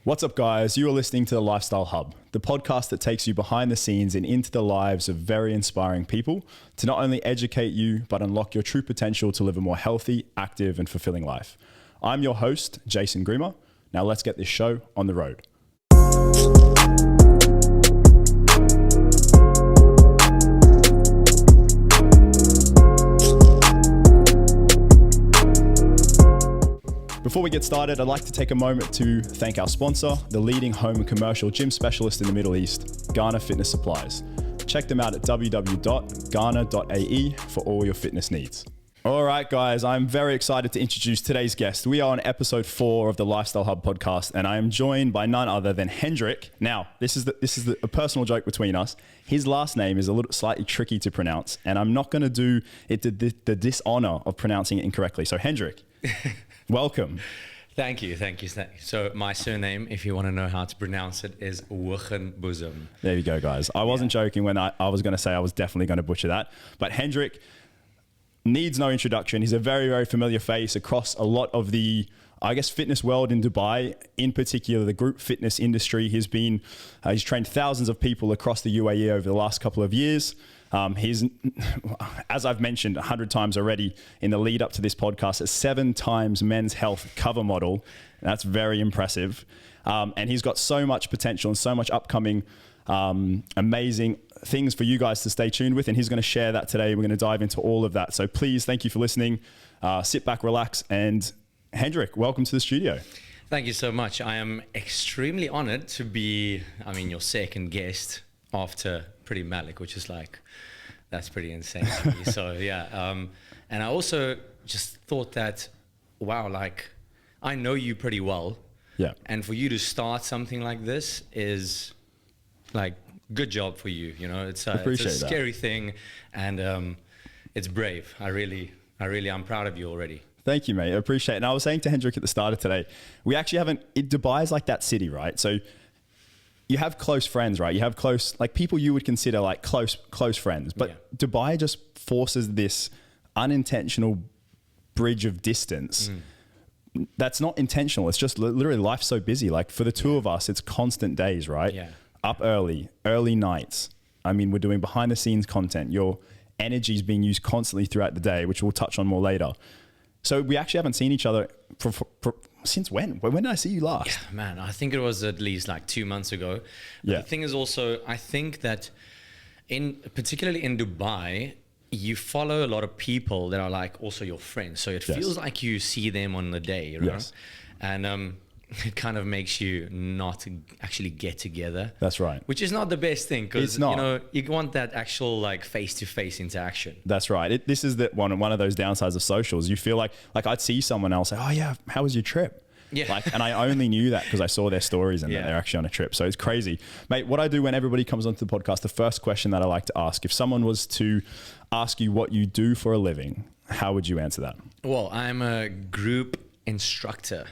What's up, guys? You are listening to The Lifestyle Hub, the podcast that takes you behind the scenes and into the lives of very inspiring people to not only educate you, but unlock your true potential to live a more healthy, active, and fulfilling life. I'm your host, Jason Grima. Now let's get this show on the road. Before we get started, I'd like to take a moment to thank our sponsor, the leading home and commercial gym specialist in the Middle East, Ghana Fitness Supplies. Check them out at www.ghana.ae for all your fitness needs. All right, guys, I'm very excited to introduce today's guest. We are on episode 4 of the Lifestyle Hub podcast, and I am joined by none other than Hendrik. Now, this is a personal joke between us. His last name is a little slightly tricky to pronounce, and I'm not going to do it the dishonor of pronouncing it incorrectly. So, Hendrik. Welcome. Thank you. So my surname, if you want to know how to pronounce it, is Hoogenboezem. There you go, guys. I wasn't joking when I was going to say I was definitely going to butcher that. But Hendrik needs no introduction. He's a very, very familiar face across a lot of the, fitness world in Dubai, in particular the group fitness industry. He's trained thousands of people across the UAE over the last couple of years. He's, as I've mentioned 100 times already in the lead up to this podcast, a 7 times Men's Health cover model. That's very impressive. And he's got so much potential and so much upcoming amazing things for you guys to stay tuned with. And he's going to share that today. We're going to dive into all of that. So please, thank you for listening. Sit back, relax. And Hendrik, welcome to the studio. Thank you so much. I am extremely honored to be, your second guest after Pretty Malik, which is that's pretty insane to me. So yeah. And I also just thought that, wow, I know you pretty well. Yeah. And for you to start something like this is good job for you. You know, it's a scary thing, and it's brave. I'm proud of you already. Thank you, mate. I appreciate it. And I was saying to Hendrik at the start of today, we actually Dubai is like that city, right? So you have close friends, right? You have people you would consider close friends. But yeah. Dubai just forces this unintentional bridge of distance. That's not intentional. It's just literally life's so busy. For the two of us, it's constant days, right? Yeah. Up early nights. We're doing behind the scenes content. Your energy is being used constantly throughout the day, which we'll touch on more later. So we actually haven't seen each other since when? When did I see you last? Yeah, man, I think it was at least 2 months ago. But yeah. The thing is also, I think that particularly in Dubai, you follow a lot of people that are also your friends. So it feels like you see them on the day, you know? Yes. And it kind of makes you not actually get together. That's right. Which is not the best thing, because you want that actual face-to-face interaction. That's right. This is one of those downsides of socials. You feel like I'd see someone else say, "Oh yeah, how was your trip?" Yeah. And I only knew that because I saw their stories and that they're actually on a trip. So it's crazy. Mate, what I do when everybody comes onto the podcast, the first question that I like to ask, if someone was to ask you what you do for a living, how would you answer that? Well, I'm a group instructor.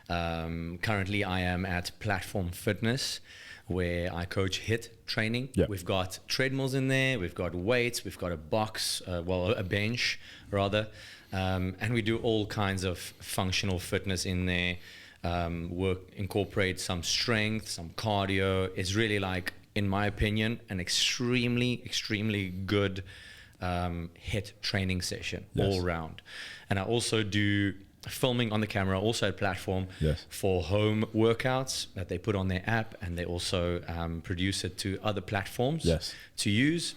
Currently I am at Platform Fitness, where I coach HIIT training. Yep. We've got treadmills in there, we've got weights, we've got a box, a bench rather, and we do all kinds of functional fitness in there. Incorporate some strength, some cardio. It's really in my opinion, an extremely good HIIT training session all around. And I also do filming on the camera, also at Platform, for home workouts that they put on their app, and they also produce it to other platforms to use.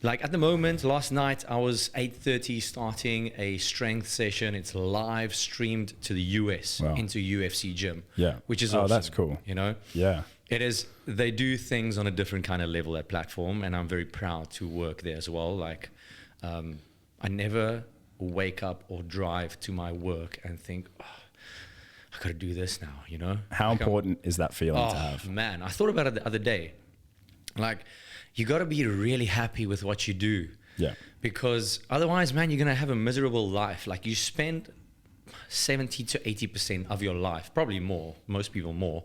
At the moment, last night I was 8:30 starting a strength session. It's live streamed to the US into UFC gym, which is awesome. Oh, that's cool. You know? Yeah. It is. They do things on a different kind of level at Platform, and I'm very proud to work there as well. I never wake up or drive to my work and think, I gotta do this now, you know? How important is that feeling to have? Man, I thought about it the other day. You gotta be really happy with what you do. Yeah. Because otherwise, man, you're gonna have a miserable life. You spend 70 to 80% of your life, probably more, most people more,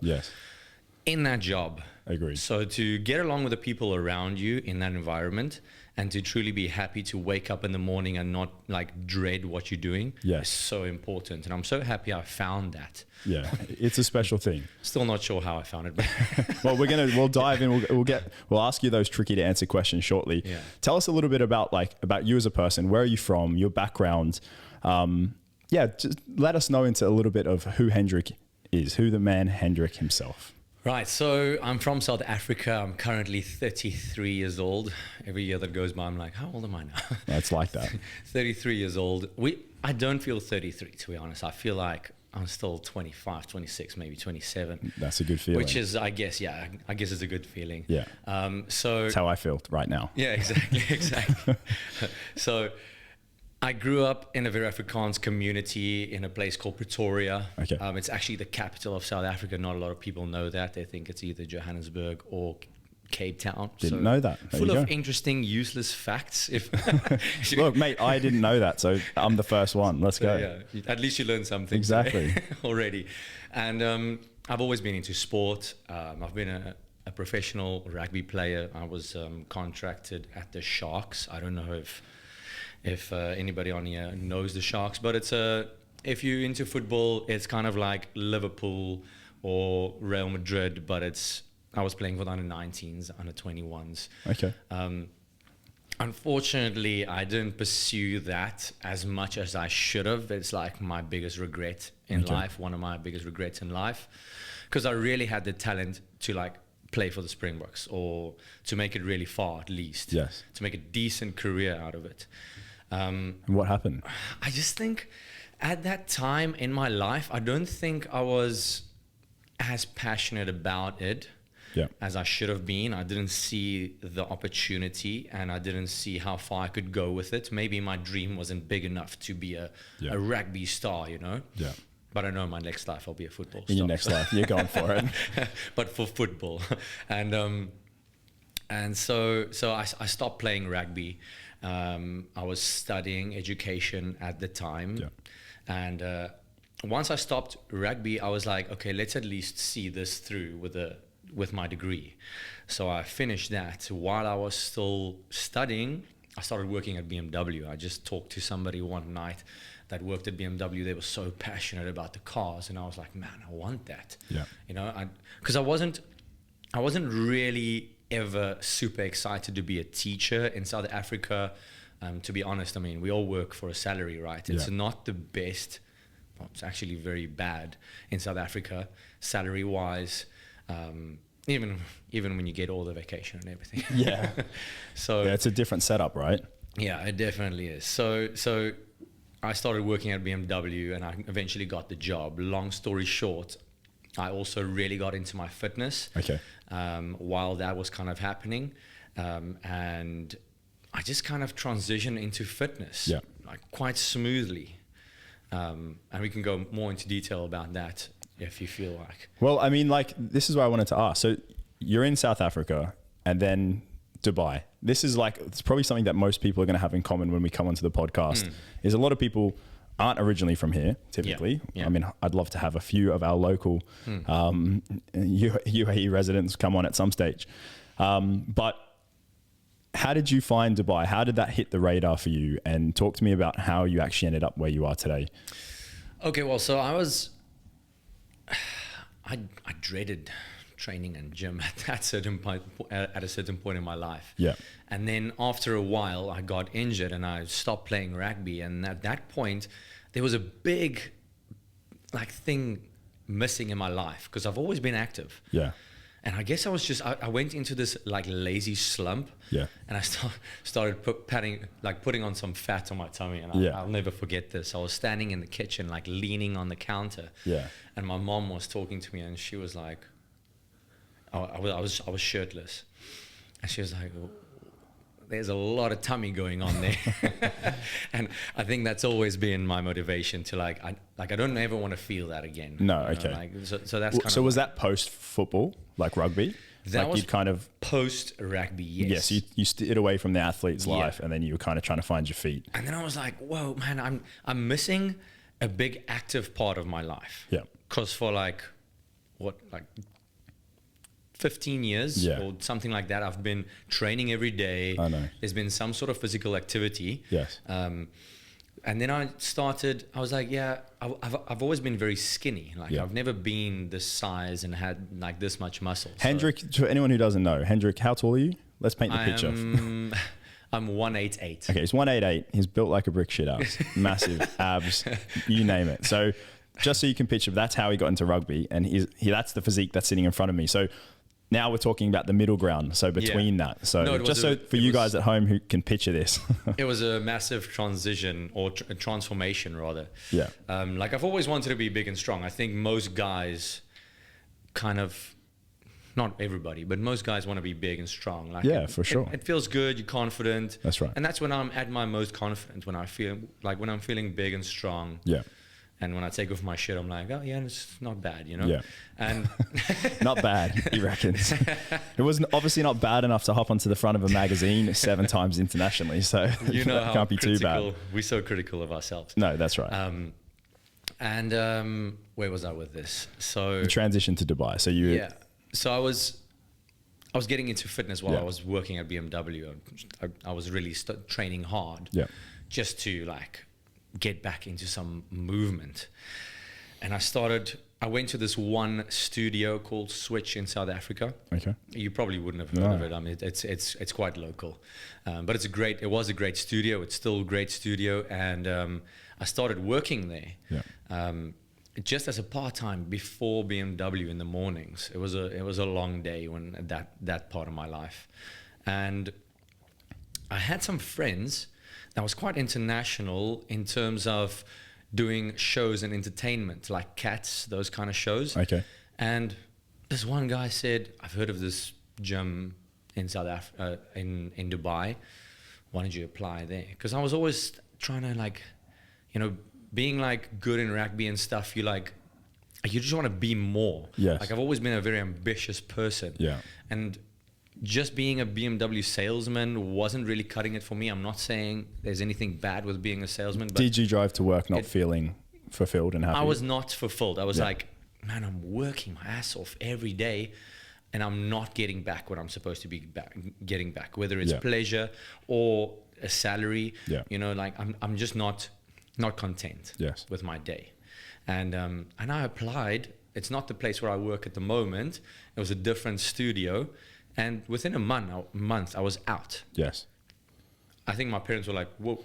in that job. Agreed. So to get along with the people around you in that environment and to truly be happy to wake up in the morning and not like dread what you're doing is so important. And I'm so happy I found that. Yeah, it's a special thing. Still not sure how I found it. But well, we'll dive in. We'll ask you those tricky to answer questions shortly. Yeah. Tell us a little bit about you as a person. Where are you from? Your background. Just let us know into a little bit of who Hendrik is, who the man Hendrik himself. Right, so I'm from South Africa. I'm currently 33 years old. Every year that goes by, I'm like, how old am I now? It's like that. 33 years old. I don't feel 33, to be honest. I feel like I'm still 25, 26, maybe 27. That's a good feeling. Which is, I guess it's a good feeling. Yeah. So that's how I feel right now. Yeah, exactly. So I grew up in a very Afrikaans community in a place called Pretoria. Okay. It's actually the capital of South Africa. Not a lot of people know that. They think it's either Johannesburg or Cape Town. Didn't know that. Full of interesting, useless facts. Look, mate, I didn't know that, so I'm the first one. Let's go. Yeah, at least you learned something. Exactly. Already. And I've always been into sport. I've been a professional rugby player. I was contracted at the Sharks. I don't know if anybody on here knows the Sharks, but if you're into football, it's kind of like Liverpool or Real Madrid, but I was playing for the under-19s, under-21s. Okay. Unfortunately, I didn't pursue that as much as I should have. It's like my biggest regret in life, one of my biggest regrets in life, because I really had the talent to like play for the Springboks or to make it really far at least. Yes. To make a decent career out of it. And what happened? I just think at that time in my life, I don't think I was as passionate about it as I should have been. I didn't see the opportunity and I didn't see how far I could go with it. Maybe my dream wasn't big enough to be a rugby star, you know? Yeah. But I know in my next life I'll be a football star. In your next life, you're going for it. But for football. And so I stopped playing rugby. I was studying education at the time. Yeah. And once I stopped rugby, I was like, okay, let's at least see this through with my degree. So I finished that. While I was still studying, I started working at BMW. I just talked to somebody one night that worked at BMW. They were so passionate about the cars, and I was like, man, I want that. Yeah. You know, because I wasn't really ever super excited to be a teacher in South Africa. To be honest, I mean, we all work for a salary, right? It's not the best. Well, it's actually very bad in South Africa, salary-wise. Even when you get all the vacation and everything. Yeah. So yeah, it's a different setup, right? Yeah, it definitely is. So I started working at BMW and I eventually got the job. Long story short, I also really got into my fitness. Okay. While that was kind of happening, and I just kind of transitioned into fitness, like quite smoothly. And we can go more into detail about that if you feel like. Well, I mean, like, this is what I wanted to ask. So you're in South Africa and then Dubai. This is like, it's probably something that most people are going to have in common when we come onto the podcast, is a lot of people aren't originally from here, typically. I mean, I'd love to have a few of our local UAE residents come on at some stage. But how did you find Dubai? How did that hit the radar for you? And talk to me about how you actually ended up where you are today. Okay, well, so I dreaded training and gym at a certain point in my life. Yeah. And then after a while, I got injured and I stopped playing rugby. And at that point, there was a big thing missing in my life because I've always been active. Yeah. And I guess I went into this lazy slump. Yeah. And I started putting on some fat on my tummy. And I'll never forget this. I was standing in the kitchen, leaning on the counter. Yeah. And my mom was talking to me and she was like, I was shirtless. And she was like, there's a lot of tummy going on there. And I think that's always been my motivation to I don't ever want to feel that again. No, okay. So that's kind of. So was that post football, like rugby? That was kind of post rugby, yes. Yes, you steered away from the athlete's life and then you were kind of trying to find your feet. And then I was like, whoa, man, I'm missing a big active part of my life. Yeah. Because for 15 years Yeah. or something like that. I've been training every day. I know. There's been some sort of physical activity. Yes. And then I was like, yeah, I've always been very skinny. Like Yeah. I've never been this size and had like this much muscle. Hendrik, to anyone who doesn't know, Hendrik, how tall are you? Let's paint the picture. I'm 188. Okay, he's 188. He's built like a brick shit house. Massive abs, you name it. So just so you can picture, that's how he got into rugby. And that's the physique that's sitting in front of me. So now we're talking about the middle ground. So between that. So No, just so for you guys at home who can picture this. It was a massive transition or a transformation rather. Yeah. Like I've always wanted to be big and strong. I think most guys kind of, not everybody, but most guys want to be big and strong. Like Yeah, for sure. It feels good. You're confident. That's right. And that's when I'm at my most confident, when I'm feeling big and strong. Yeah. And when I take off my shit, I'm like, oh yeah, it's not bad, you know? Yeah. And Not bad, he reckons. It was obviously not bad enough to hop onto the front of a magazine 7 times internationally. So you know that can't be too bad. We're so critical of ourselves. No, that's right. Where was I with this? So You transitioned to Dubai. So you, yeah. So I was getting into fitness while Yeah. I was working at BMW. I was really training hard, Yeah. just to like get back into some movement. And I went to this one studio called Switch in South Africa. Okay. You probably wouldn't have heard of it. I mean, it's quite local, but it was a great studio. It's still a great studio, and I started working there. Yeah. Just as a part-time before BMW in the mornings. It was a long day when that part of my life, and I had some friends that was quite international in terms of doing shows and entertainment, like Cats, those kind of shows. Okay. And this one guy said, "I've heard of this gym in South Africa, in Dubai. Why don't you apply there?" Because I was always trying to, like, you know, being like good in rugby and stuff. You just want to be more. Yes. Like I've always been a very ambitious person. Yeah. And just being a BMW salesman wasn't really cutting it for me. I'm not saying there's anything bad with being a salesman, but Did you drive to work not feeling fulfilled and happy? I was not fulfilled. I was Yeah. like, man, I'm working my ass off every day and I'm not getting back what I'm supposed to be getting back, whether it's Yeah. pleasure or a salary. Yeah. You know, like I'm just not content Yes. with my day. And I applied. It's not the place where I work at the moment. It was a different studio. And within a month, I was out. Yes. I think my parents were like, whoa.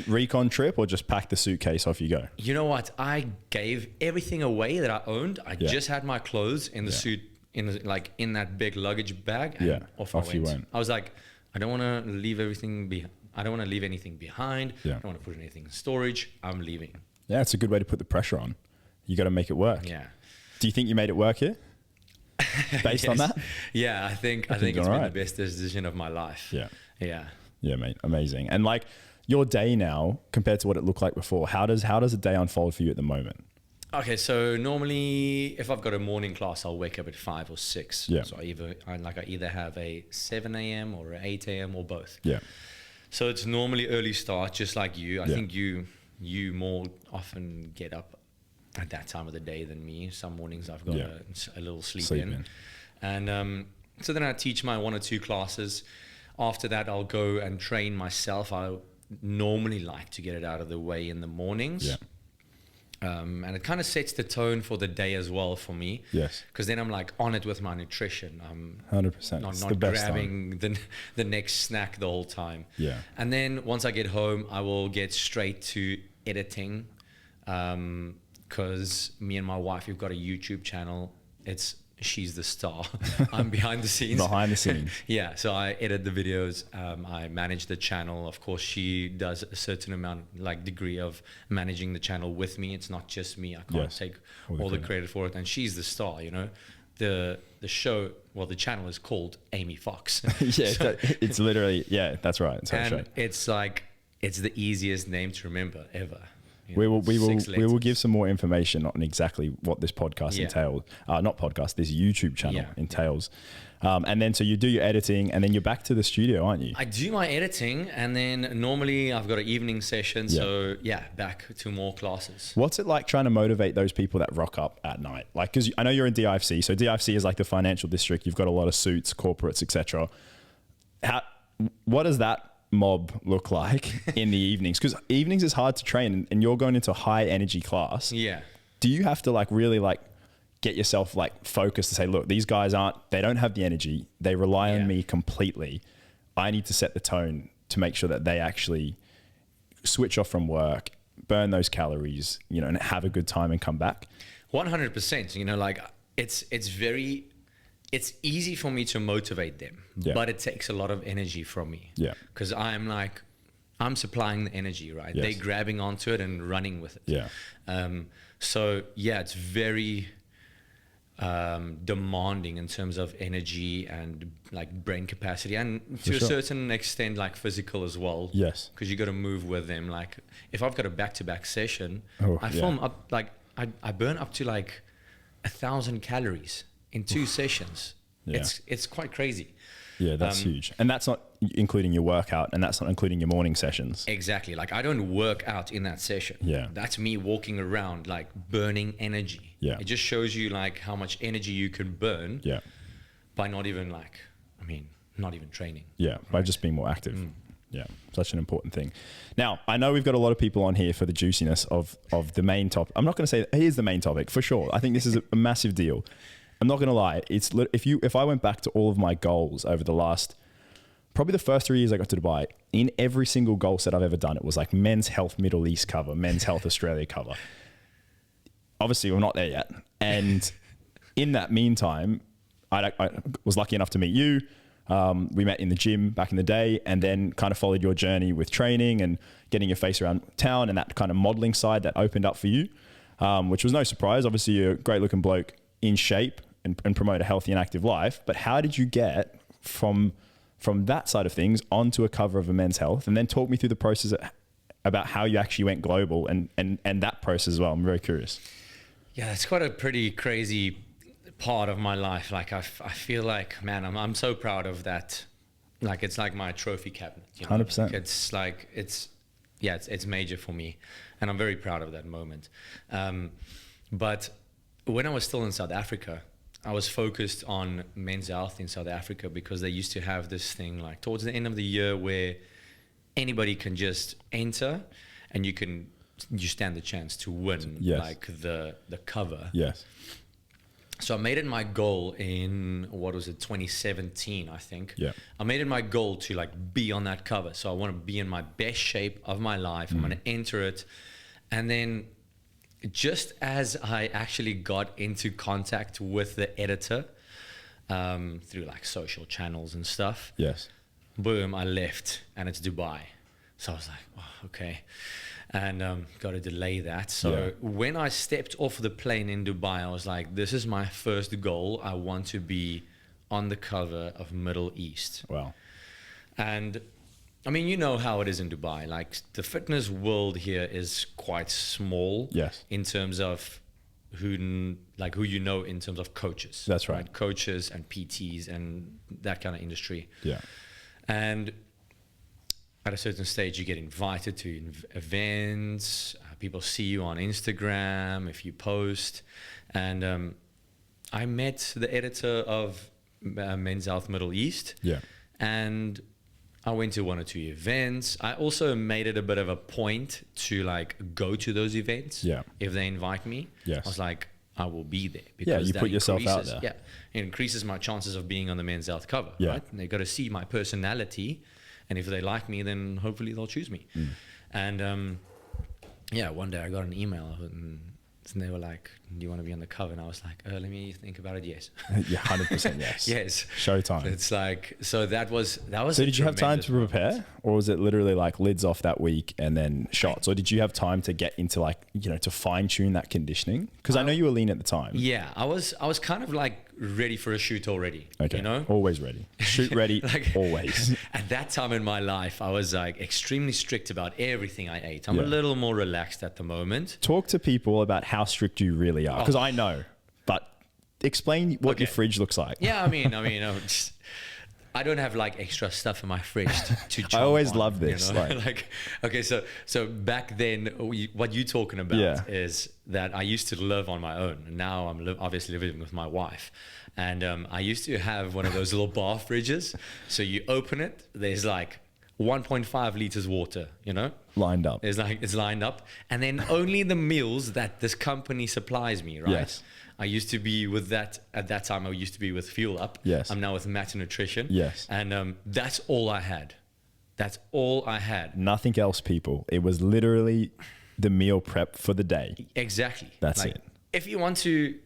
Recon trip or just pack the suitcase, off you go? You know what? I gave everything away that I owned. I Yeah. just had my clothes in the Yeah. suit, in that big luggage bag. And Yeah. off Off I you went. went. I was like, I don't want to leave everything behind. I don't want to leave anything behind. Yeah. I don't want to put anything in storage. I'm leaving. Yeah, it's a good way to put the pressure on. You got to make it work. Yeah. Do you think you made it work here? Based on Yes. that? Yeah, I think it's all been right. the best decision of my life. Yeah. Yeah. Yeah, mate. Amazing. And like your day now compared to what it looked like before, how does a day unfold for you at the moment? Okay, so normally if I've got a morning class, I'll wake up at 5 or 6. Yeah. So I either have a 7 a.m. or a 8 a.m. or both. Yeah. So it's normally early start, just like you. I Yeah. think you more often get up at that time of the day than me. Some mornings I've got Yeah. a little sleep Sleep in. in. And so then I teach my 1 or 2 classes. After that, I'll go and train myself. I normally like to get it out of the way in the mornings. Yeah. And it kind of sets the tone for the day as well for me. Yes. Because then I'm like on it with my nutrition. I'm 100%. It's not the best time. grabbing the next snack the whole time. Yeah. And then once I get home, I will get straight to editing. Because me and my wife, we've got a YouTube channel. She's the star. I'm behind the scenes. Behind the scenes. Yeah, so I edit the videos. I manage the channel. Of course, she does a certain amount, like degree of managing the channel with me. It's not just me. I can't Yes. take All all the the credit for it. And she's the star, you know. The show, well, the channel is called Amy Fox. Yeah, So- it's literally, yeah, that's right. That's how it's and right. it's like, it's the easiest name to remember ever. We will 6 we will letters. give some more information on exactly what this podcast entails. Not podcast, this YouTube channel entails. And then so you do your editing, and then you're back to the studio, aren't you? I do my editing, and then normally I've got an evening session. So back to more classes. What's it like trying to motivate those people that rock up at night? Like, because I know you're in DIFC, so DIFC is like the financial district. You've got a lot of suits, corporates, etc. What does that mob look like in the evenings? Because evenings is hard to train, and you're going into a high energy class. Yeah. Do you have to like really like get yourself like focused to say, look, these guys they don't have the energy. They rely on me completely. I need to set the tone to make sure that they actually switch off from work, burn those calories, you know, and have a good time and come back. 100%. You know, like it's easy for me to motivate them, but it takes a lot of energy from me. Yeah. Because I'm supplying the energy, right? Yes. They're grabbing onto it and running with it. Yeah. So yeah, it's very demanding in terms of energy and like brain capacity, and to a certain extent like physical as well. Yes. Because you got to move with them. Like if I've got a back-to-back session, I film up like I burn up to like 1,000 calories in 2 sessions. Yeah. It's quite crazy. Yeah, that's huge. And that's not including your workout, and that's not including your morning sessions. Exactly. Like I don't work out in that session. Yeah. That's me walking around like burning energy. Yeah. It just shows you like how much energy you can burn by not even training. Yeah, by just being more active. Yeah, such an important thing. Now, I know we've got a lot of people on here for the juiciness of the main topic. I'm not going to say here's the main topic for sure. I think this is a massive deal. I'm not going to lie. If I went back to all of my goals over the last, probably the first 3 years I got to Dubai, in every single goal set I've ever done, it was like Men's Health Middle East cover, Men's Health Australia cover. Obviously, we're not there yet. And in that meantime, I was lucky enough to meet you. We met in the gym back in the day, and then kind of followed your journey with training and getting your face around town, and that kind of modeling side that opened up for you, which was no surprise. Obviously, you're a great looking bloke, in shape, and promote a healthy and active life. But how did you get from that side of things onto a cover of a Men's Health? And then talk me through the process about how you actually went global and that process as well. I'm very curious. Yeah, it's quite a pretty crazy part of my life. Like I feel like, man, I'm so proud of that. Like it's like my trophy cabinet. You know? 100%. It's like it's major for me, and I'm very proud of that moment. But when I was still in South Africa, I was focused on Men's Health in South Africa, because they used to have this thing like towards the end of the year where anybody can just enter, and you stand the chance to win like the cover. Yes. So I made it my goal in, 2017, I think. Yeah. I made it my goal to like be on that cover. So I want to be in my best shape of my life. I'm going to enter it. And then just as I actually got into contact with the editor through like social channels and stuff. Yes. Boom, I left, and it's Dubai. So I was like, oh, okay. And got to delay that. So when I stepped off the plane in Dubai, I was like, this is my first goal. I want to be on the cover of Middle East. Wow. And I mean, you know how it is in Dubai. Like the fitness world here is quite small. Yes. In terms of who you know in terms of coaches. That's right. Coaches and PTs and that kind of industry. Yeah. And at a certain stage, you get invited to events. People see you on Instagram if you post. And I met the editor of Men's Health Middle East. Yeah. And I went to 1 or 2 events. I also made it a bit of a point to like go to those events. Yeah. If they invite me. Yes. I was like, I will be there. Because you put yourself out there. Yeah. It increases my chances of being on the Men's Health cover. Yeah. Right? And they got to see my personality. And if they like me, then hopefully they'll choose me. And one day I got an email, and they were like, do you want to be on the cover? And I was like, let me think about it. Yes. Yeah, 100% yes. Yes. Showtime. It's like, so that was. So did you have time to prepare, or was it literally like lids off that week and then shots, or did you have time to get into like, you know, to fine tune that conditioning? Because I know you were lean at the time. Yeah, I was kind of like ready for a shoot already. Okay. You know, always ready. Shoot ready. Like, always. At that time in my life, I was like extremely strict about everything I ate. I'm a little more relaxed at the moment. Talk to people about how strict you really are, because I know, but explain what your fridge looks like. Yeah, I mean, I don't have like extra stuff in my fridge to jump I always on, love this. You know? Like, okay, so back then, what you're talking about is that I used to live on my own. And now I'm obviously living with my wife. And I used to have one of those little bar fridges. So you open it, there's like 1.5 liters water, you know? Lined up. It's lined up. And then only the meals that this company supplies me, right? Yes. I used to be with that, at that time I used to be with Fuel Up. Yes. I'm now with Matt Nutrition. Yes. And that's all I had. That's all I had. Nothing else, people. It was literally the meal prep for the day. Exactly. That's it. If you want to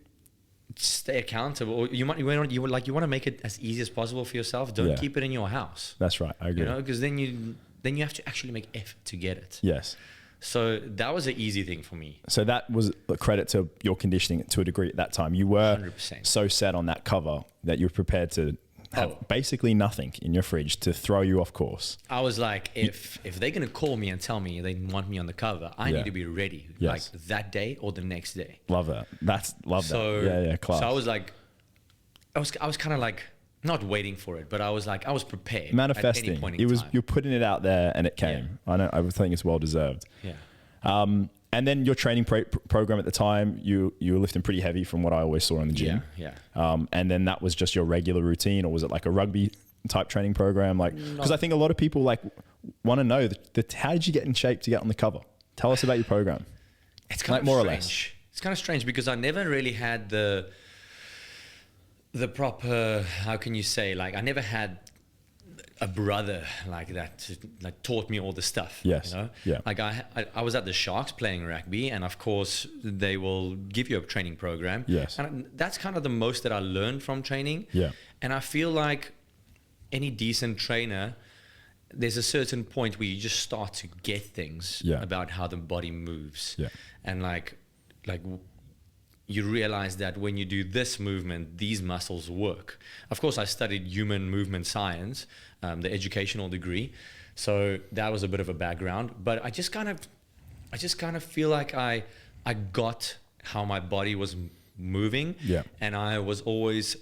stay accountable, or you want to make it as easy as possible for yourself, don't keep it in your house. That's right. I agree. You know, because then you have to actually make effort to get it. Yes. So that was an easy thing for me. So that was a credit to your conditioning to a degree at that time. You were 100%. so set on that cover that you were prepared to have basically nothing in your fridge to throw you off course. I was like, if they're going to call me and tell me they want me on the cover, I need to be ready, like that day or the next day. Love that. So, that. Yeah, class. So I was like, I was kind of like, not waiting for it, but I was prepared. Manifesting. At any point in time. You're putting it out there and it came. Yeah. I would think it's well deserved. Yeah. And then your training program at the time, you were lifting pretty heavy from what I always saw in the gym. Yeah. And then that was just your regular routine, or was it like a rugby type training program? Like, because I think a lot of people like want to know how did you get in shape to get on the cover? Tell us about your program. It's kind of more strange. Or less. It's kind of strange because I never really had the proper, how can you say, like I never had a brother like that like taught me all the stuff. Yes. You know? Yeah. Like I was at the Sharks playing rugby, and of course they will give you a training program. Yes. And that's kind of the most that I learned from training. Yeah. And I feel like any decent trainer, there's a certain point where you just start to get things about how the body moves. Yeah. And like you realize that when you do this movement, these muscles work. Of course, I studied human movement science, the educational degree. So that was a bit of a background, but I just kind of feel like I got how my body was moving. Yeah. And I was always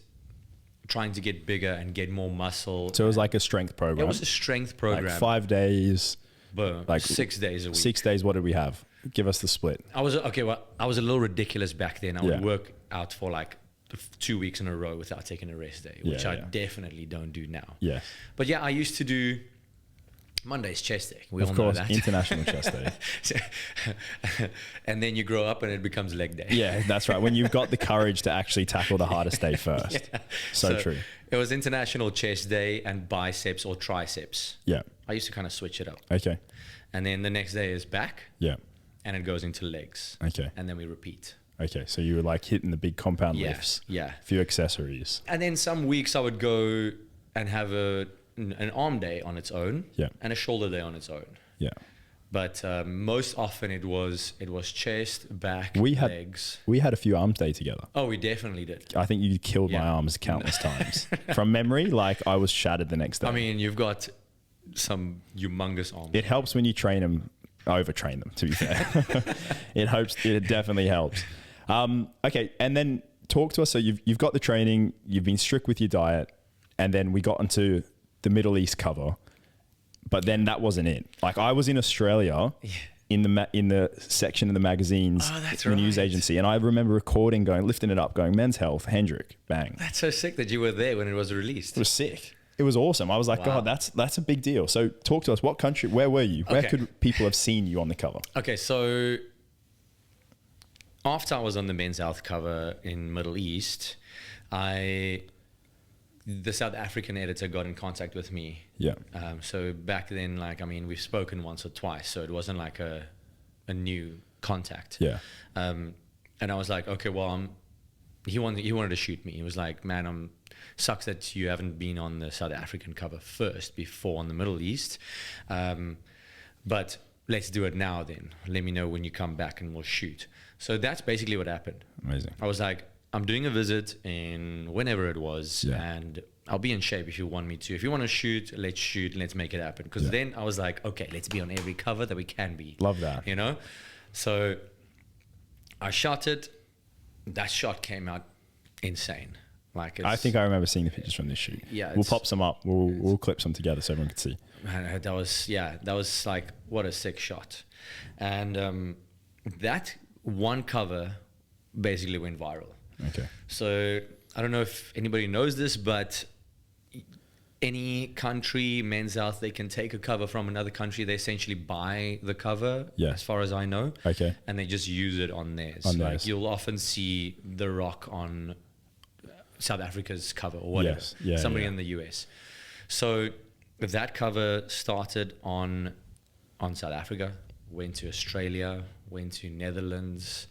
trying to get bigger and get more muscle. So it was like a strength program. It was a strength program. Like 5 days. Like 6 days a week. 6 days. What did we have? Give us the split. I was a little ridiculous back then. I would work out for like 2 weeks in a row without taking a rest day, which I definitely don't do now. Yeah. But yeah, I used to do Monday's chest day. We of all course, know that. International Chest Day. And then you grow up and it becomes leg day. Yeah, that's right. When you've got the courage to actually tackle the hardest day first. Yeah. So true. It was International Chest Day and biceps or triceps. Yeah. I used to kind of switch it up. Okay. And then the next day is back. Yeah. And it goes into legs. Okay. And then we repeat. Okay. So you were like hitting the big compound lifts. Yeah. A few accessories. And then some weeks I would go and have an arm day on its own. Yeah. And a shoulder day on its own. Yeah. But most often it was chest, back, legs. We had a few arms day together. Oh, we definitely did. I think you killed my arms countless times. From memory, like I was shattered the next day. I mean, you've got some humongous arms. It helps when you train them, overtrain them, to be fair. It definitely helps. Okay, and then talk to us. So you've got the training, you've been strict with your diet, and then we got into the Middle East cover. But then that wasn't it. Like I was in Australia in the section of the magazines, the news agency, and I remember recording, lifting it up, going Men's Health, Hendrick, bang. That's so sick that you were there when it was released. It was sick. It was awesome. I was like, God, that's a big deal. So talk to us. What country? Where were you? Where could people have seen you on the cover? Okay, so after I was on the Men's Health cover in Middle East, the South African editor got in contact with me. Yeah. So back then, we've spoken once or twice, so it wasn't like a new contact. Yeah. and I was like, okay, well, he wanted to shoot me. He was like, man, sucks that you haven't been on the South African cover first before on the Middle East. But let's do it now then. Let me know when you come back and we'll shoot. So that's basically what happened. Amazing. I was like, I'm doing a visit in whenever it was, and I'll be in shape if you want me to. If you want to shoot, let's make it happen. Because then I was like, okay, let's be on every cover that we can be. Love that. You know? So I shot it. That shot came out insane. Like, I think I remember seeing the pictures from this shoot. Yeah, we'll pop some up. We'll clip some together so everyone can see. Man, that was like, what a sick shot. And that one cover basically went viral. Okay. So I don't know if anybody knows this, but any country, Men's Health, they can take a cover from another country. They essentially buy the cover, as far as I know. Okay. And they just use it on theirs. Like you'll often see The Rock on South Africa's cover or whatever. Somebody in the US. So that cover started on South Africa, went to Australia, went to Netherlands,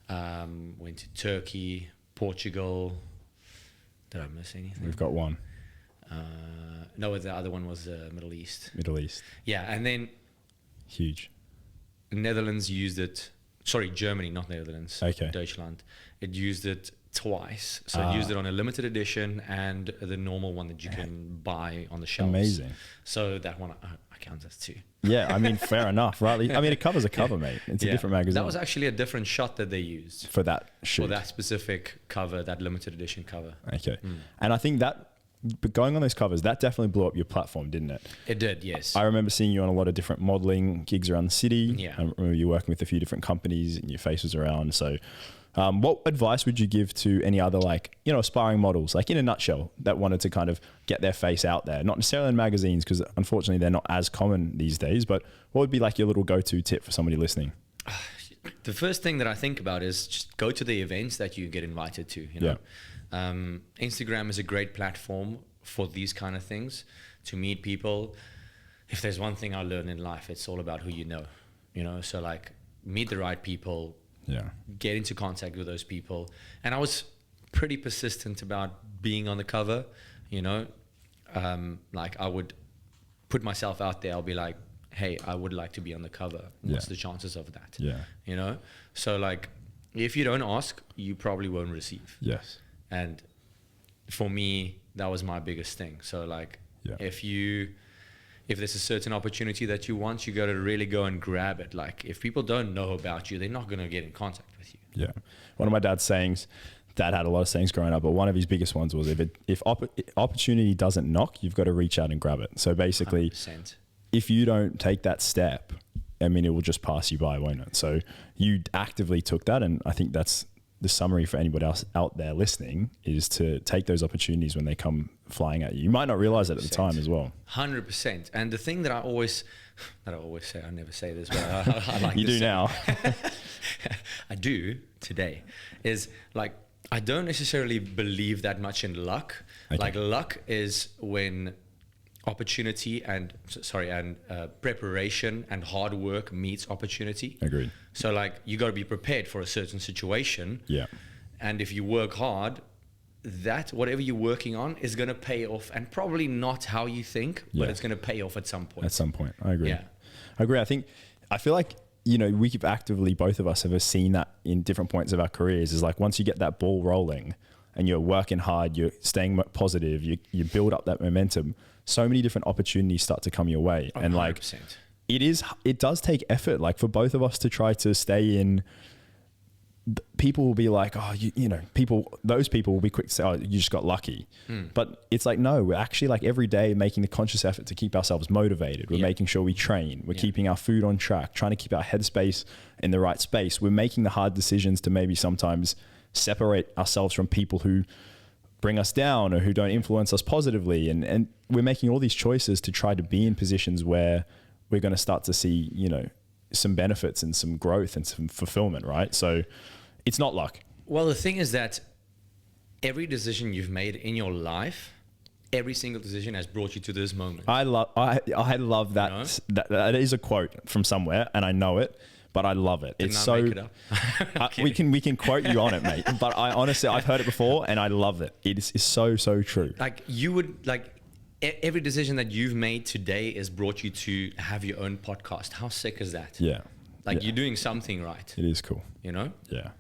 went to Turkey, Portugal. Did I miss anything? We've got one. No, the other one was Middle East. Middle East. Yeah, and then Huge. Netherlands used it. Sorry, Germany, not Netherlands. Okay. Deutschland. It used it twice. So it used it on a limited edition and the normal one that you can buy on the shelves. Amazing. So that one I count as two. Yeah, I mean, fair enough, right? I mean, a cover's a cover, mate. It's a different magazine. That was actually a different shot that they used for that shoot. For that specific cover, that limited edition cover. Okay. And I think that, but going on those covers, that definitely blew up your platform, didn't it? It did, yes. I remember seeing you on a lot of different modeling gigs around the city. Yeah. I remember you working with a few different companies and your face was around. So what advice would you give to any other, like, you know, aspiring models, like in a nutshell, that wanted to kind of get their face out there? Not necessarily in magazines, because unfortunately they're not as common these days, but what would be like your little go-to tip for somebody listening? The first thing that I think about is just go to the events that you get invited to, you know. Instagram is a great platform for these kind of things, to meet people. If there's one thing I learned in life, it's all about who you know, so like meet the right people, get into contact with those people. And I was pretty persistent about being on the cover, you know, like I would put myself out there. I'll be like, hey, I would like to be on the cover. What's the chances of that? You know, so like if you don't ask, you probably won't receive. Yes. And for me, that was my biggest thing. So like if there's a certain opportunity that you want, you got to really go and grab it. Like if people don't know about you, they're not going to get in contact with you. Yeah. One of my dad's sayings, Dad had a lot of sayings growing up, but one of his biggest ones was if opportunity doesn't knock, you've got to reach out and grab it. So basically 100%. If you don't take that step, I mean, it will just pass you by, won't it? So you actively took that. And I think that's the summary for anybody else out there listening, is to take those opportunities when they come flying at you. You might not realize it at the time as well. 100%. And the thing that I always say, I never say this, but I like you do now. I do today, is like, I don't necessarily believe that much in luck. Okay. Like luck is when opportunity and preparation and hard work meets opportunity. Agreed. So like you got to be prepared for a certain situation. Yeah. And if you work hard, that whatever you're working on is going to pay off, and probably not how you think, but it's going to pay off at some point. At some point. I agree. Yeah. I agree. I feel like, you know, we've actively, both of us have seen that in different points of our careers, is like once you get that ball rolling and you're working hard, you're staying positive, you build up that momentum, so many different opportunities start to come your way. 100%. And like, it does take effort, like for both of us to try to stay in. People will be like, oh, you know, those people will be quick to say, oh, you just got lucky. But it's like, no, we're actually like every day making the conscious effort to keep ourselves motivated. We're making sure we train. We're keeping our food on track, trying to keep our headspace in the right space. We're making the hard decisions to maybe sometimes separate ourselves from people who bring us down or who don't influence us positively. And we're making all these choices to try to be in positions where we're going to start to see, you know, some benefits and some growth and some fulfillment, right? So it's not luck. Well, the thing is that every decision you've made in your life, every single decision has brought you to this moment. I love that. You know? That is a quote from somewhere, and I know it, but I love it. It's not so make it up. we can quote you on it, mate. But I honestly, I've heard it before and I love it. It is so true. Like you would like every decision that you've made today has brought you to have your own podcast. How sick is that? Yeah. Like Yeah. you're doing something right. It is cool. You know? Yeah.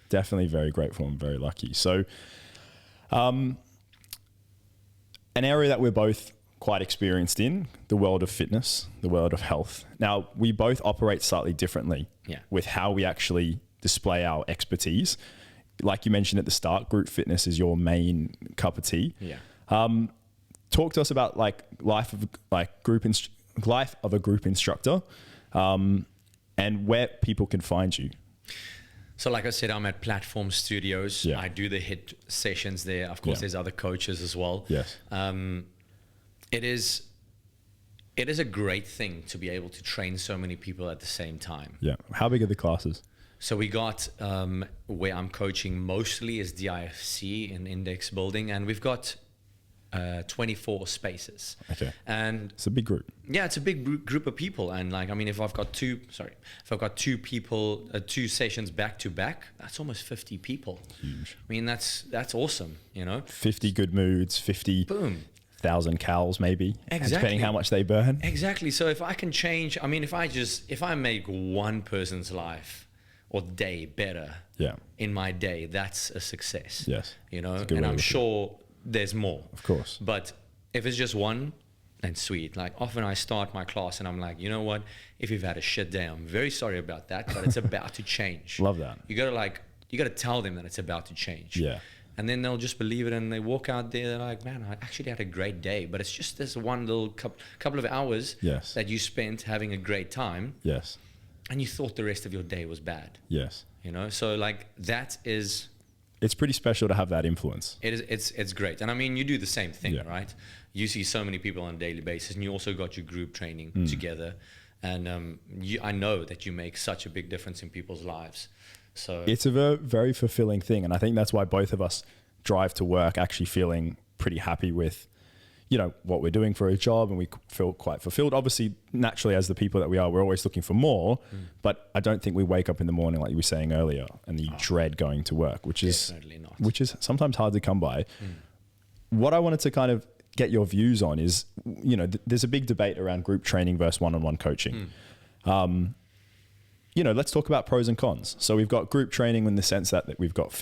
Definitely very grateful and very lucky. So, an area that we're both quite experienced in, the world of fitness, the world of health. Now, we both operate slightly differently with how we actually display our expertise. Like you mentioned at the start, group fitness is your main cup of tea. Yeah. Talk to us about like life of a group instructor, and where people can find you. So like I said, I'm at Platform Studios. Yeah. I do the HIIT sessions there. Of course, there's other coaches as well. Yes. It is a great thing to be able to train so many people at the same time. Yeah. How big are the classes? So we got where I'm coaching mostly is DIFC in index building, and we've got 24 spaces. Okay. And it's a big group. Yeah, it's a big group of people. And like, I mean, if I've got two people, two sessions back to back, that's almost 50 people. Huge. I mean, that's awesome, you know? 50 good moods, 50 Boom. 1,000 calories maybe, Exactly. depending how much they burn. Exactly. So if I can change, I mean, if I make one person's life or day better in my day, that's a success. Yes. You know, That's a good and way I'm to look at sure there's more. Of course. But if it's just one, then sweet. Like often I start my class and I'm like, you know what? If you've had a shit day, I'm very sorry about that, but it's about to change. Love that. You gotta tell them that it's about to change. Yeah. And then they'll just believe it, and they walk out there. They're like, "Man, I actually had a great day." But it's just this one little couple of hours that you spent having a great time. Yes. And you thought the rest of your day was bad. Yes. You know, so like that is. It's pretty special to have that influence. It is. It's great, and I mean, you do the same thing, Yeah. right? You see so many people on a daily basis, and you also got your group training together, and I know that you make such a big difference in people's lives. So it's a very fulfilling thing, and I think that's why both of us drive to work actually feeling pretty happy with, you know, what we're doing for a job, and we feel quite fulfilled. Obviously, naturally, as the people that we are, we're always looking for more, but I don't think we wake up in the morning like you were saying earlier and you dread going to work, which is sometimes hard to come by. What I wanted to kind of get your views on is, you know, there's a big debate around group training versus one-on-one coaching. You know, let's talk about pros and cons. So we've got group training in the sense that we've got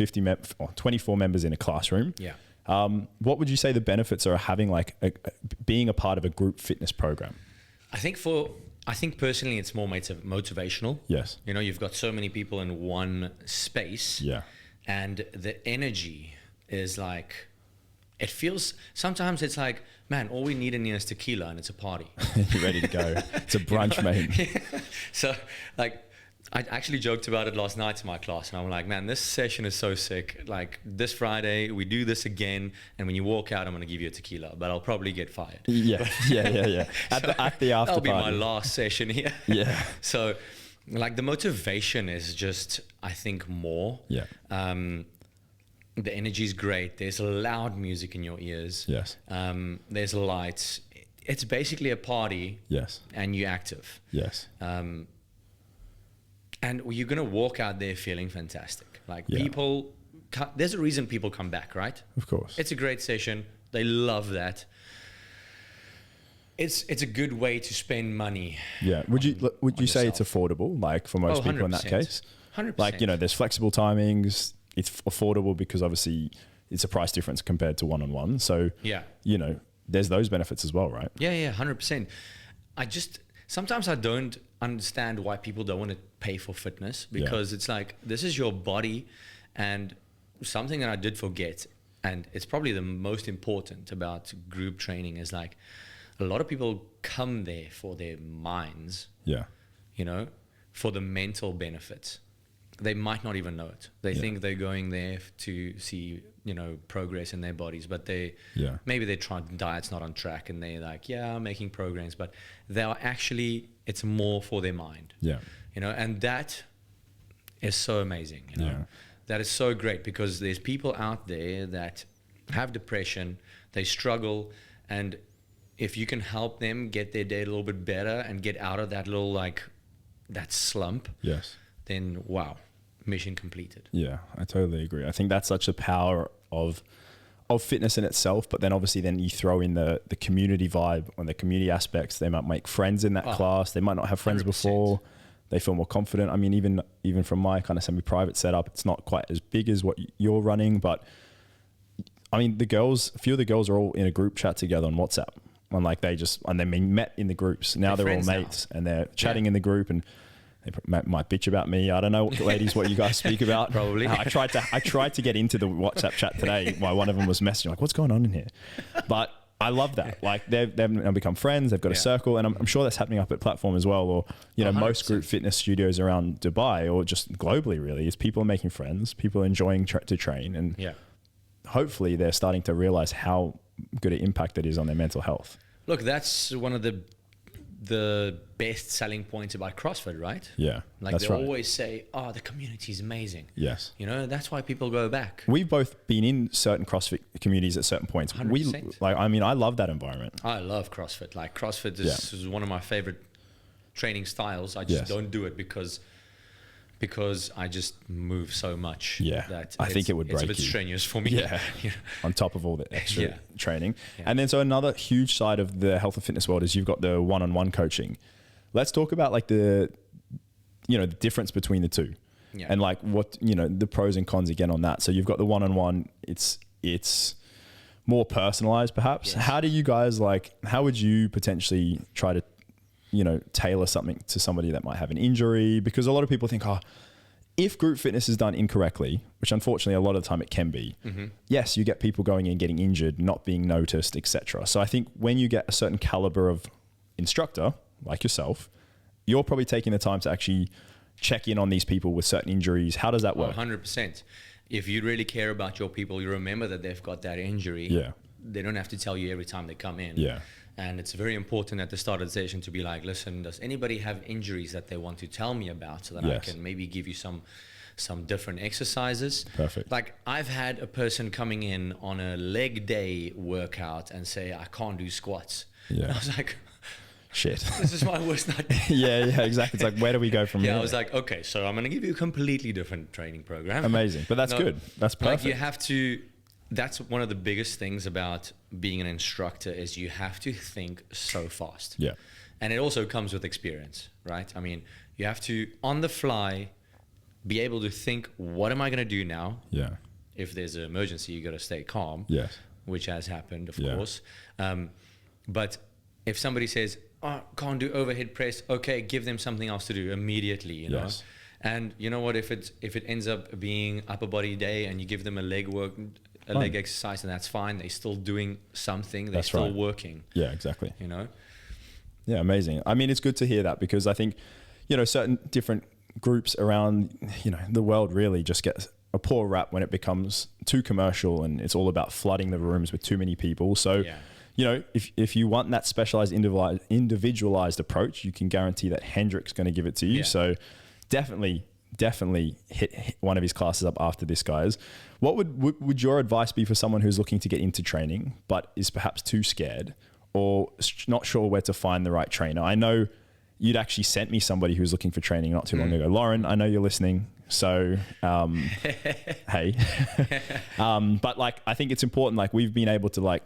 24 members in a classroom. Yeah. What would you say the benefits are of having being a part of a group fitness program? I think personally it's more motivational. Yes. You know, you've got so many people in one space. Yeah. And the energy is like, it feels, sometimes it's like, man, all we need in here is tequila and it's a party. You're ready to go. It's a brunch, mate. Yeah. So like, I actually joked about it last night to my class, and I'm like, man, this session is so sick. Like this Friday, we do this again, and when you walk out, I'm going to give you a tequila, but I'll probably get fired. Yeah. At the after that'll party. be my last session here. Yeah. So, like the motivation is just, I think, more. Yeah. The energy is great. There's loud music in your ears. Yes. There's lights. It's basically a party. Yes. And you're active. Yes. And you're going to walk out there feeling fantastic. Like people, there's a reason people come back, right? Of course. It's a great session. They love that. It's a good way to spend money. Yeah. Would you say it's affordable, like for most people in that case? 100%. Like, you know, there's flexible timings. It's affordable because obviously it's a price difference compared to one-on-one. So, you know, there's those benefits as well, right? Yeah, 100%. Sometimes I don't understand why people don't want to pay for fitness, because it's like, this is your body. And something that I did forget, and it's probably the most important about group training, is like, a lot of people come there for their minds, you know, for the mental benefits. They might not even know it. They think they're going there to see, you know, progress in their bodies, but maybe they try diet's not on track, and they're like, I'm making progress, but they are actually, it's more for their mind. Yeah. You know, and that is so amazing. You know, that is so great, because there's people out there that have depression, they struggle, and if you can help them get their day a little bit better and get out of that little like that slump, Yes. then wow, mission completed. Yeah, I totally agree. I think that's such a power of fitness in itself, but then obviously then you throw in the community vibe on the community aspects. They might make friends in that class. They might not have friends 100%. before. They feel more confident. I mean, even from my kind of semi-private setup, it's not quite as big as what you're running, but I mean, a few of the girls are all in a group chat together on WhatsApp. And like they met in the groups. Now they're all mates and they're chatting in the group, and they might bitch about me. I don't know, ladies, what you guys speak about. Probably. I tried to get into the WhatsApp chat today while one of them was messaging like, what's going on in here? But I love that. Like they've now become friends. They've got a circle, and I'm sure that's happening up at Platform as well. Or, most group fitness studios around Dubai or just globally really is people are making friends, people are enjoying to train. And hopefully they're starting to realize how good an impact that is on their mental health. Look, that's one of the best selling points about CrossFit, right? Yeah, like they always say, oh, the community is amazing. Yes. That's why people go back. We've both been in certain CrossFit communities at certain points. 100%. I love that environment. I love CrossFit. Like CrossFit is one of my favorite training styles. I just don't do it because I just move so much. Yeah, that I think it would break you. It's a bit strenuous for me. Yeah, on top of all the extra training. Yeah. And then so another huge side of the health and fitness world is you've got the one-on-one coaching. Let's talk about like the difference between the two, and like what the pros and cons again on that. So you've got the one-on-one. It's more personalized, perhaps. Yes. How do you guys how would you potentially try to tailor something to somebody that might have an injury? Because a lot of people think, if group fitness is done incorrectly, which unfortunately a lot of the time it can be, yes, you get people going in getting injured, not being noticed, etc. So I think when you get a certain caliber of instructor like yourself, you're probably taking the time to actually check in on these people with certain injuries. How does that work? 100%. If you really care about your people, you remember that they've got that injury. Yeah. They don't have to tell you every time they come in. Yeah. And it's very important at the start of the session to be like, listen, does anybody have injuries that they want to tell me about so that I can maybe give you some different exercises? Perfect. Like I've had a person coming in on a leg day workout and say, I can't do squats. Yeah. And I was like, shit. This is my worst nightmare. yeah, exactly. It's like, where do we go from here? I was like, okay, so I'm going to give you a completely different training program. Amazing. But that's good. That's perfect. Like you have to... That's one of the biggest things about being an instructor is you have to think so fast. Yeah. And it also comes with experience, right? I mean, you have to, on the fly, be able to think, what am I going to do now? Yeah. If there's an emergency, you got to stay calm. Yes. Which has happened, of course. But if somebody says, oh, can't do overhead press, okay, give them something else to do immediately, you know? And you know what, if it ends up being upper body day and you give them a leg exercise, and that's fine. They're still doing something. They're still working. Yeah, exactly. Yeah, amazing. I mean, it's good to hear that because I think, certain different groups around, the world really just get a poor rap when it becomes too commercial and it's all about flooding the rooms with too many people. So, if you want that specialized individualized approach, you can guarantee that Hendrick's going to give it to you. Yeah. So definitely hit one of his classes up after this, guys. What would your advice be for someone who's looking to get into training but is perhaps too scared or not sure where to find the right trainer? I know you'd actually sent me somebody who was looking for training not too long ago. Lauren, I know you're listening. So, hey, but I think it's important. We've been able to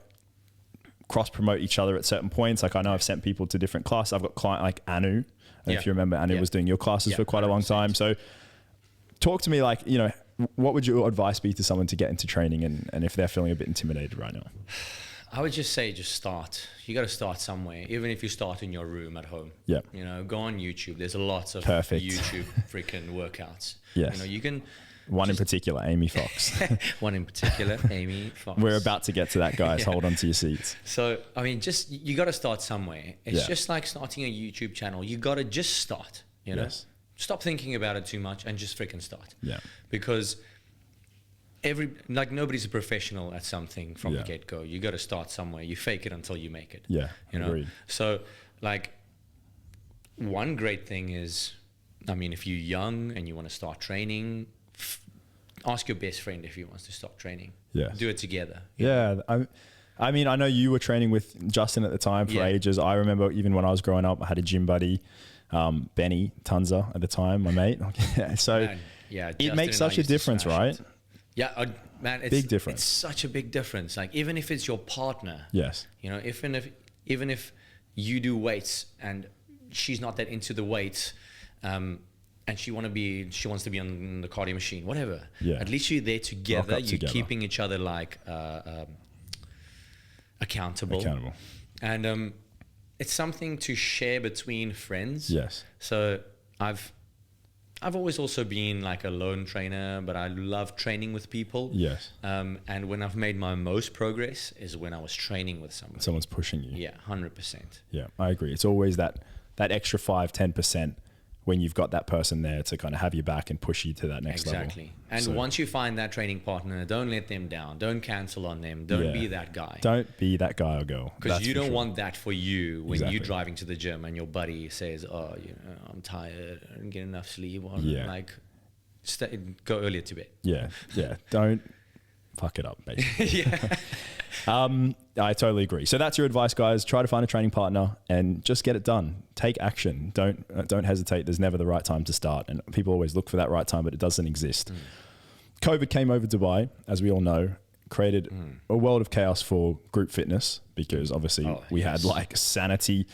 cross promote each other at certain points. I know I've sent people to different classes. I've got client like Anu. If you remember, Anu was doing your classes for quite a long time. So talk to me what would your advice be to someone to get into training and if they're feeling a bit intimidated right now? I would just say, just start. You got to start somewhere, even if you start in your room at home. Yeah. Go on YouTube. There's lots of YouTube freaking workouts. Yes. You can. One in particular, Amy Fox. One in particular, Amy Fox. We're about to get to that, guys. Hold on to your seats. So, I mean, you got to start somewhere. It's just like starting a YouTube channel. You got to just start, know? Stop thinking about it too much and just freaking start. Yeah. Because nobody's a professional at something from the get-go. You got to start somewhere. You fake it until you make it. Yeah. Agreed. So, one great thing is, I mean, if you're young and you want to start training, ask your best friend if he wants to stop training. Yeah. Do it together. Yeah. I mean, I know you were training with Justin at the time for ages. I remember even when I was growing up, I had a gym buddy. Benny Tunza at the time, my mate. So Man, yeah, it makes such a difference, right? Yeah, man, it's Big difference. It's such a big difference. Like even if it's your partner, Yes. you know, even if you do weights and she's not that into the weights, and she wants to be on the cardio machine, whatever. Yeah. At least you're there together. You're together. keeping each other like accountable. And it's something to share between friends. Yes. So I've always also been like a lone trainer, but I love training with people. Yes. And when I've made my most progress is when I was training with someone. Someone's pushing you. Yeah, 100%. Yeah, I agree. It's always that extra 5-10% when you've got that person there to kind of have you back and push you to that next level. Exactly. And once you find that training partner, don't let them down. Don't cancel on them. Don't be that guy. Don't be that guy or girl. Because you don't want that for you when Exactly. you're driving to the gym and your buddy says, "Oh, you know, I'm tired. I didn't get enough sleep." Or like, go earlier to bed. Yeah. Don't fuck it up, basically. Yeah. I totally agree. So that's your advice, guys. Try to find a training partner and just get it done. Take action. Don't hesitate. There's never the right time to start. And people always look for that right time, but it doesn't exist. COVID came over Dubai, as we all know, created a world of chaos for group fitness because obviously we had like sanitizing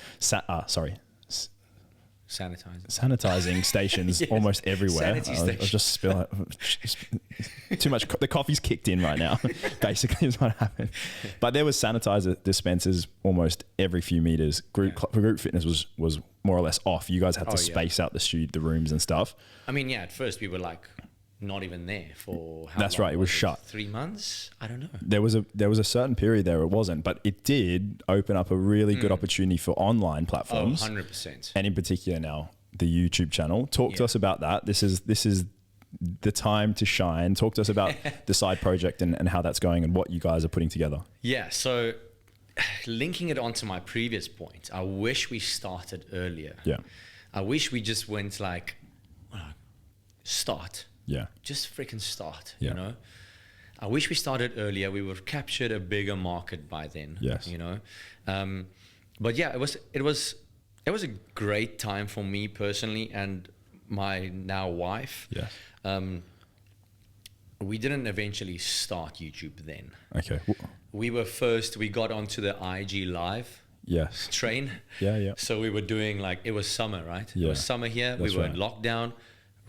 stations almost everywhere. I just spill too much. The coffee's kicked in right now, basically is what happened. But there was sanitizer dispensers almost every few meters. Group fitness was more or less off. You guys had to space out the rooms and stuff. I mean, at first we were like not even there for how That's long right. It was shut. 3 months? I don't know. There was a certain period there it wasn't, but it did open up a really good opportunity for online platforms. 100%. And in particular now the YouTube channel. Talk to us about that. This is the time to shine. Talk to us about the side project and how that's going and what you guys are putting together. Yeah, so linking it onto my previous point, I wish we started earlier. Yeah. I wish we just went like, start. Yeah. Just freaking start, you know? I wish we started earlier. We would have captured a bigger market by then, you know? But yeah, it was a great time for me personally and my now wife. Yes. We didn't eventually start YouTube then. Okay. We got onto the IG Live train. Yeah. So we were doing like, it was summer, right? Yeah. It was summer here. We were in lockdown.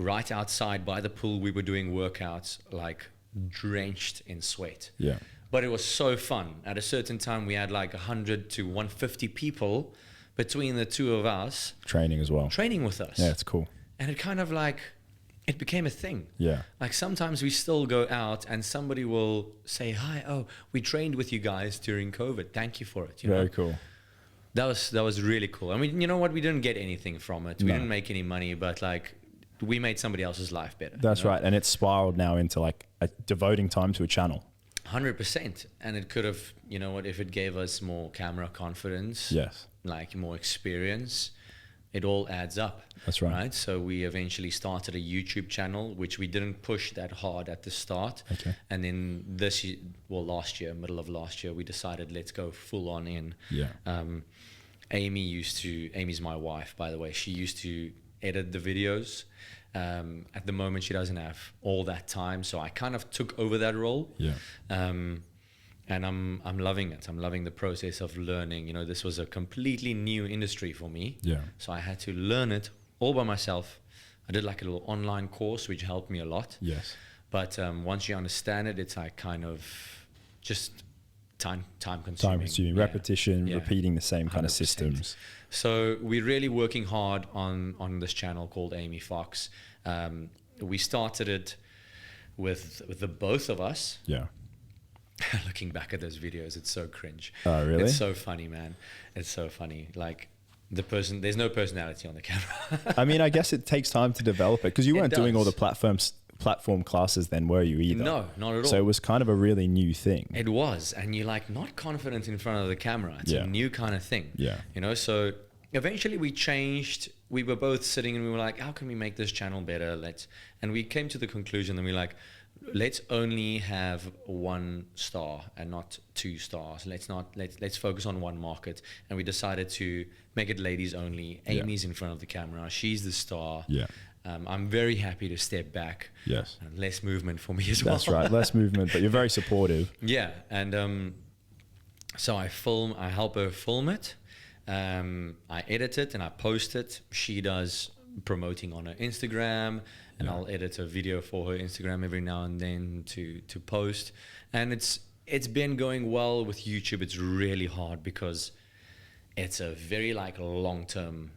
Right outside by the pool, we were doing workouts like drenched in sweat. Yeah. But it was so fun. At a certain time, we had like 100 to 150 people between the two of us. Training as well. Training with us. Yeah, it's cool. And it kind of like, it became a thing. Yeah. Like sometimes we still go out and somebody will say, "Hi, we trained with you guys during COVID. Thank you for it." You know? Very cool. That was really cool. I mean, you know what? We didn't get anything from it. We didn't make any money, but like, we made somebody else's life better. That's right. And it's spiraled now into like devoting time to a channel. 100%. And it could have, you know what, if it gave us more camera confidence, like more experience, it all adds up. That's right. So we eventually started a YouTube channel, which we didn't push that hard at the start. Okay. And then last year, middle of last year, we decided let's go full on in. Yeah. Amy's my wife, by the way. She used to edit the videos. At the moment she doesn't have all that time, so I kind of took over that role. And I'm loving it. I'm loving the process of learning. You know, this was a completely new industry for me, so I had to learn it all by myself. I did like a little online course which helped me a lot, but once you understand it, it's like kind of just time consuming, repetition, repeating the same kind 100%. Of systems. So we're really working hard on this channel called Amy Fox. We started it with the both of us. Yeah. Looking back at those videos, it's so cringe. Oh, really? It's so funny, man. It's so funny. Like there's no personality on the camera. I mean, I guess it takes time to develop it because you weren't doing all the platform classes then, were you either? No, not at all. So it was kind of a really new thing. It was, and you're like not confident in front of the camera. It's a new kind of thing. You know, so eventually we changed. We were both sitting and we were like, how can we make this channel better? And we came to the conclusion that we're like, let's only have 1 star and not 2 stars. Let's focus on one market. And we decided to make it ladies only. Amy's in front of the camera. She's the star. Yeah. I'm very happy to step back. Yes. Less movement for me as well. That's right. Less movement, but you're very supportive. Yeah. And so I help her film it. I edit it and I post it. She does promoting on her Instagram, and I'll edit a video for her Instagram every now and then to post. And it's been going well. With YouTube, it's really hard because it's a very long-term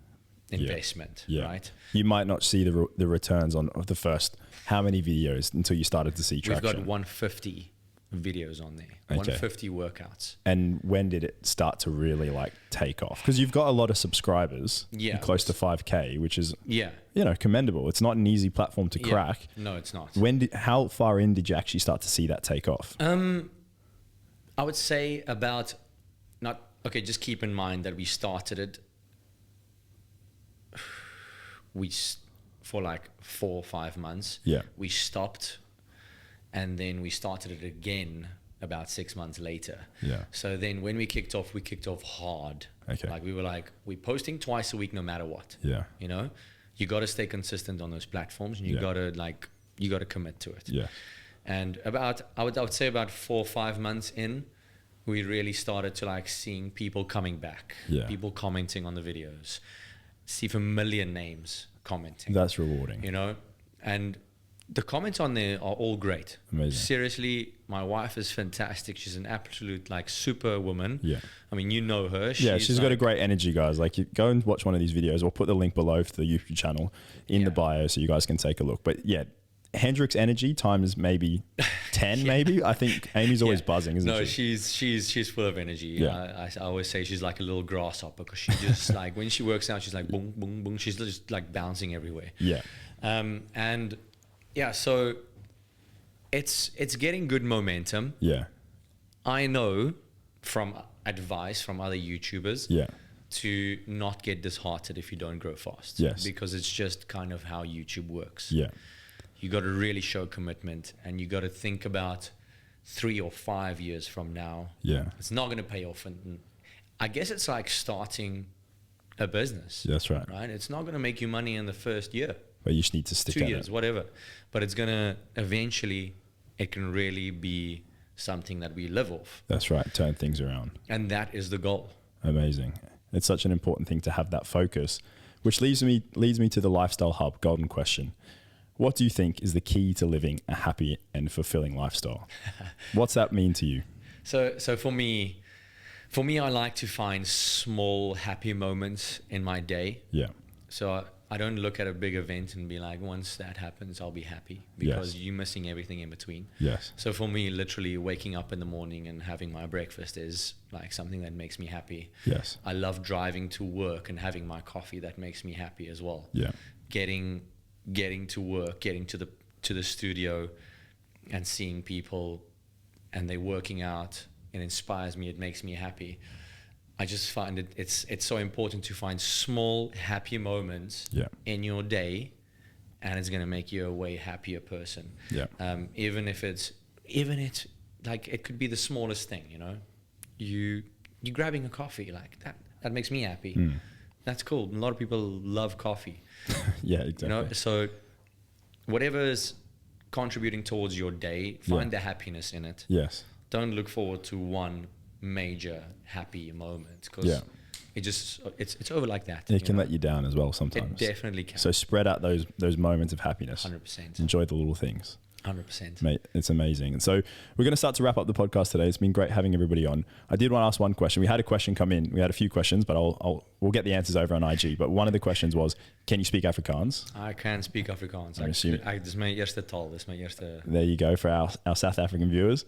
investment, right? You might not see the returns of the first how many videos until you started to see traction. We've got 150 videos on there, 150 workouts. And when did it start to really take off? Because you've got a lot of subscribers, close to 5K, which is commendable. It's not an easy platform to crack. No, it's not. How far in did you actually start to see that take off? I would say about just keep in mind that we started it for 4 or 5 months. We stopped, and then we started it again about 6 months later. So then when we kicked off hard. We were we're posting twice a week no matter what. You got to stay consistent on those platforms, and you got to commit to it. And I would say about 4 or 5 months in, we really started to seeing people coming back, people commenting on the videos, see familiar names commenting. That's rewarding. And the comments on there are all great. Amazing. Seriously, my wife is fantastic. She's an absolute super woman. I mean, you know her. She's got a great energy, guys. You go and watch one of these videos. We'll put the link below for the YouTube channel in the bio so you guys can take a look. But Hendrick's energy times maybe 10, maybe. I think Amy's always buzzing, isn't she? No, she's full of energy. I always say she's like a little grasshopper, because she just when she works out, she's boom, boom, boom. She's just bouncing everywhere. So it's getting good momentum. I know from advice from other YouTubers to not get disheartened if you don't grow fast. Because it's just kind of how YouTube works. You got to really show commitment, and you got to think about 3 or 5 years from now. It's not going to pay off. And I guess it's like starting a business. That's right. Right? It's not going to make you money in the first year. But you just need to stick 2 years, whatever. But it's going to eventually, it can really be something that we live off. That's right. Turn things around. And that is the goal. Amazing. It's such an important thing to have that focus, which leads me to the Lifestyle Hub golden question. What do you think is the key to living a happy and fulfilling lifestyle? What's that mean to you? So for me, I like to find small happy moments in my day. So I don't look at a big event and be once that happens, I'll be happy, because you're missing everything in between. So for me, literally waking up in the morning and having my breakfast is something that makes me happy. I love driving to work and having my coffee. That makes me happy as well. Getting to work, getting to the studio and seeing people and they're working out, it inspires me. It makes me happy. I just find it's so important to find small happy moments in your day, and it's going to make you a way happier person. Even it could be the smallest thing, you grabbing a coffee that makes me happy. That's cool. A lot of people love coffee. Exactly. So whatever's contributing towards your day, find the happiness in it. Don't look forward to one major happy moment, because it's over like that. It can let you down as well sometimes. It definitely can. So spread out those moments of happiness. 100%. Enjoy the little things. 100%. Mate, it's amazing. And so we're going to start to wrap up the podcast today. It's been great having everybody on. I did want to ask one question. We had a question come in. We had a few questions, but we'll get the answers over on IG. But one of the questions was, can you speak Afrikaans? I can speak Afrikaans. This is my eerste taal. There you go, for our South African viewers.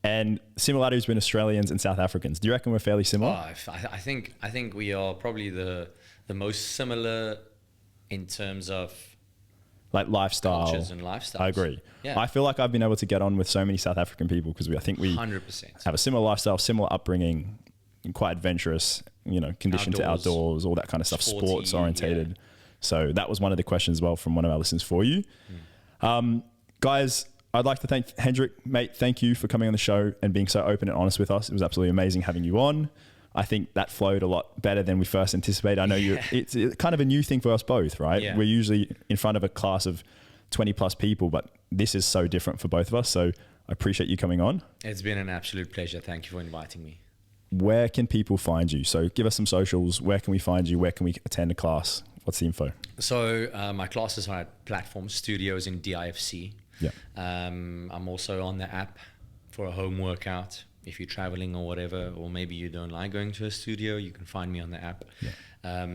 And similarities between Australians and South Africans. Do you reckon we're fairly similar? I think we are probably the most similar in terms of lifestyle. Cultures and lifestyles. I agree. I feel like I've been able to get on with so many South African people because I think we 100% have a similar lifestyle, similar upbringing, and quite adventurous, conditioned to outdoors, all that kind of stuff, sports orientated. So that was one of the questions as well from one of our listeners for you. Guys, I'd like to thank Hendrik, mate. Thank you for coming on the show and being so open and honest with us. It was absolutely amazing having you on. I think that flowed a lot better than we first anticipated. I know it's kind of a new thing for us both, right? Yeah. We're usually in front of a class of 20 plus people, but this is so different for both of us. So I appreciate you coming on. It's been an absolute pleasure. Thank you for inviting me. Where can people find you? So give us some socials. Where can we find you? Where can we attend a class? What's the info? So my classes are at Platform Studios in DIFC. Yeah. I'm also on the app for a home workout. If you're traveling or whatever, or maybe you don't like going to a studio, you can find me on the app. Yeah.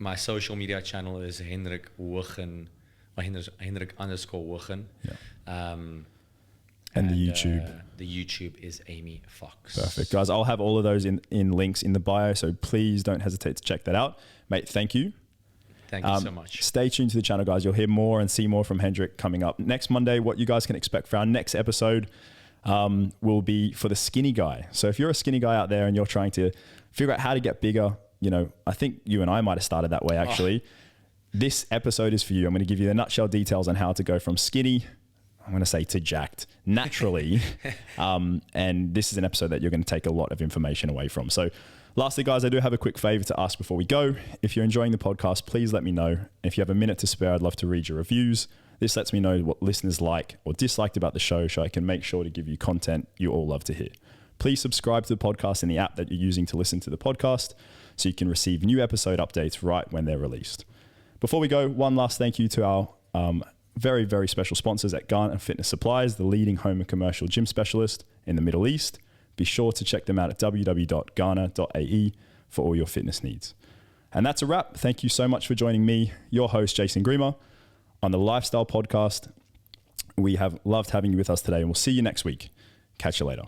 My social media channel is Hendrik Hoogenboezem, Hendrik _Hoogen. Yeah. And the YouTube. The YouTube is Amy Fox. Perfect. Guys, I'll have all of those in links in the bio, so please don't hesitate to check that out. Mate, thank you. Thank you so much. Stay tuned to the channel, guys. You'll hear more and see more from Hendrik coming up. Next Monday, what you guys can expect for our next episode will be for the skinny guy. So if you're a skinny guy out there and you're trying to figure out how to get bigger, I think you and I might have started that way actually. This episode is for you. I'm going to give you the nutshell details on how to go from skinny, I'm going to say, to jacked naturally. And this is an episode that you're going to take a lot of information away from. So lastly, guys, I do have a quick favor to ask before we go. If you're enjoying the podcast, please let me know. If you have a minute to spare, I'd love to read your reviews. This lets me know what listeners like or disliked about the show, so I can make sure to give you content you all love to hear. Please subscribe to the podcast in the app that you're using to listen to the podcast so you can receive new episode updates right when they're released. Before we go, one last thank you to our very, very special sponsors at Doesnt Fitness Supplies, the leading home and commercial gym specialist in the Middle East. Be sure to check them out at www.ghana.ae for all your fitness needs. And that's a wrap. Thank you so much for joining me, your host, Jason Grima, on the Lifestyle Podcast. We have loved having you with us today, and we'll see you next week. Catch you later.